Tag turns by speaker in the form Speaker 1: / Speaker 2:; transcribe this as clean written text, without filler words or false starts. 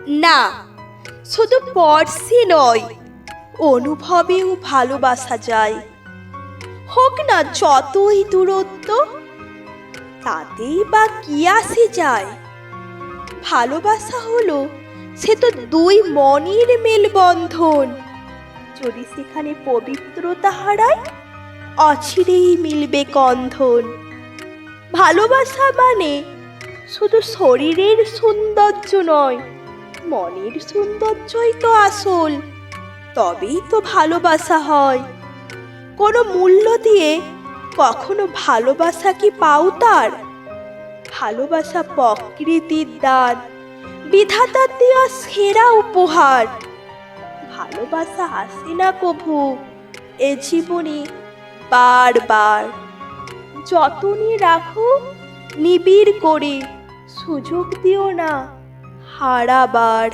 Speaker 1: না, শুধু স্পর্শে নয়, অনুভবেও ভালোবাসা যায়। হোক না যতই দূরত্ব, তাতেই বা কি আসে যায়। ভালোবাসা হলো সে তো দুই মনের মেলবন্ধন। যদি সেখানে পবিত্রতা হারায়, অচিরেই মিলবে কন্ধন। ভালোবাসা মানে শুধু শরীরের সৌন্দর্য নয়, মনের সৌন্দর্যই তো আসল। তবেই তো ভালোবাসা হয়। কোনো মূল্য দিয়ে কখনো ভালোবাসা কি পাও তার? ভালোবাসা প্রকৃতির দান, বিধাতার দেওয়া সেরা উপহার। ভালোবাসা আসে না কভু এ জীবনে বারবার। যতনে রাখো নিবিড় করে, সুযোগ দিও না হারাবার।